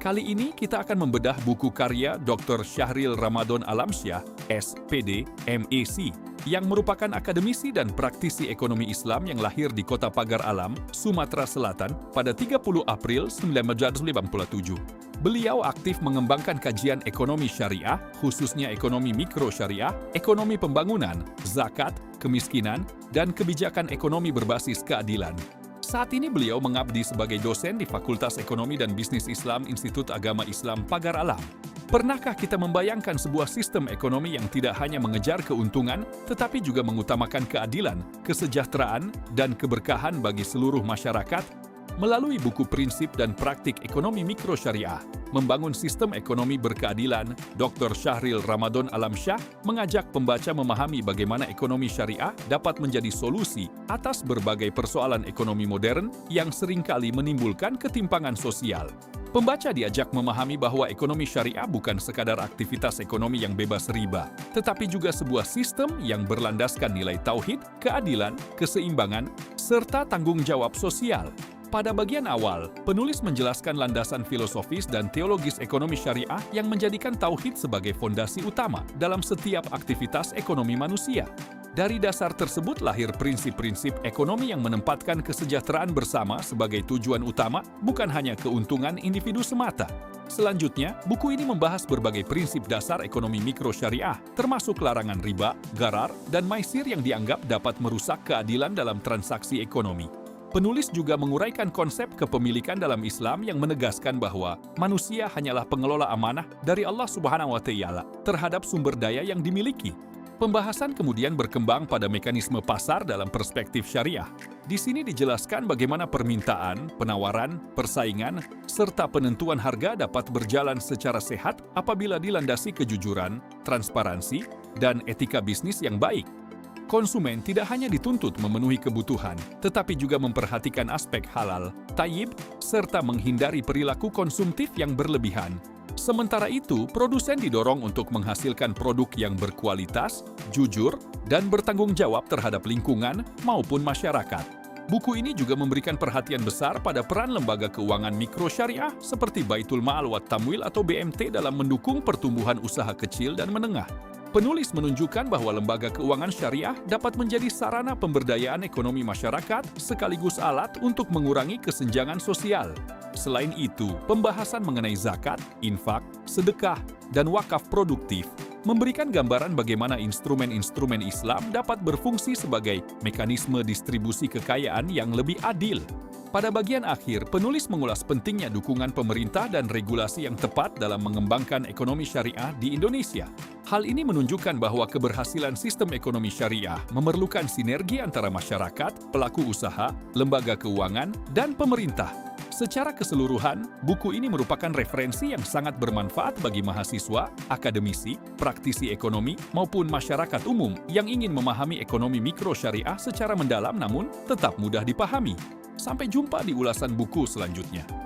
Kali ini kita akan membedah buku karya Dr. Syahril Ramadan Alamsyah, SPD, MEC, yang merupakan akademisi dan praktisi ekonomi Islam yang lahir di Kota Pagar Alam, Sumatera Selatan pada 30 April 1957. Beliau aktif mengembangkan kajian ekonomi syariah, khususnya ekonomi mikro syariah, ekonomi pembangunan, zakat, kemiskinan, dan kebijakan ekonomi berbasis keadilan. Saat ini beliau mengabdi sebagai dosen di Fakultas Ekonomi dan Bisnis Islam Institut Agama Islam Pagar Alam. Pernahkah kita membayangkan sebuah sistem ekonomi yang tidak hanya mengejar keuntungan, tetapi juga mengutamakan keadilan, kesejahteraan, dan keberkahan bagi seluruh masyarakat? Melalui buku Prinsip dan Praktik Ekonomi Mikro Syariah, Membangun Sistem Ekonomi Berkeadilan, Dr. Syahril Ramadan Alamsyah mengajak pembaca memahami bagaimana ekonomi syariah dapat menjadi solusi atas berbagai persoalan ekonomi modern yang seringkali menimbulkan ketimpangan sosial. Pembaca diajak memahami bahwa ekonomi syariah bukan sekadar aktivitas ekonomi yang bebas riba, tetapi juga sebuah sistem yang berlandaskan nilai tauhid, keadilan, keseimbangan, serta tanggung jawab sosial. Pada bagian awal, penulis menjelaskan landasan filosofis dan teologis ekonomi syariah yang menjadikan tauhid sebagai fondasi utama dalam setiap aktivitas ekonomi manusia. Dari dasar tersebut lahir prinsip-prinsip ekonomi yang menempatkan kesejahteraan bersama sebagai tujuan utama, bukan hanya keuntungan individu semata. Selanjutnya, buku ini membahas berbagai prinsip dasar ekonomi mikro syariah, termasuk larangan riba, gharar, dan maisir yang dianggap dapat merusak keadilan dalam transaksi ekonomi. Penulis juga menguraikan konsep kepemilikan dalam Islam yang menegaskan bahwa manusia hanyalah pengelola amanah dari Allah Subhanahu wa Ta'ala terhadap sumber daya yang dimiliki. Pembahasan kemudian berkembang pada mekanisme pasar dalam perspektif syariah. Di sini dijelaskan bagaimana permintaan, penawaran, persaingan, serta penentuan harga dapat berjalan secara sehat apabila dilandasi kejujuran, transparansi, dan etika bisnis yang baik. Konsumen tidak hanya dituntut memenuhi kebutuhan, tetapi juga memperhatikan aspek halal, thayyib, serta menghindari perilaku konsumtif yang berlebihan. Sementara itu, produsen didorong untuk menghasilkan produk yang berkualitas, jujur, dan bertanggung jawab terhadap lingkungan maupun masyarakat. Buku ini juga memberikan perhatian besar pada peran lembaga keuangan mikro syariah seperti Baitul Ma'al wa Tamwil atau BMT dalam mendukung pertumbuhan usaha kecil dan menengah. Penulis menunjukkan bahwa lembaga keuangan syariah dapat menjadi sarana pemberdayaan ekonomi masyarakat sekaligus alat untuk mengurangi kesenjangan sosial. Selain itu, pembahasan mengenai zakat, infak, sedekah, dan wakaf produktif memberikan gambaran bagaimana instrumen-instrumen Islam dapat berfungsi sebagai mekanisme distribusi kekayaan yang lebih adil. Pada bagian akhir, penulis mengulas pentingnya dukungan pemerintah dan regulasi yang tepat dalam mengembangkan ekonomi syariah di Indonesia. Hal ini menunjukkan bahwa keberhasilan sistem ekonomi syariah memerlukan sinergi antara masyarakat, pelaku usaha, lembaga keuangan, dan pemerintah. Secara keseluruhan, buku ini merupakan referensi yang sangat bermanfaat bagi mahasiswa, akademisi, praktisi ekonomi, maupun masyarakat umum yang ingin memahami ekonomi mikro syariah secara mendalam namun tetap mudah dipahami. Sampai jumpa di ulasan buku selanjutnya.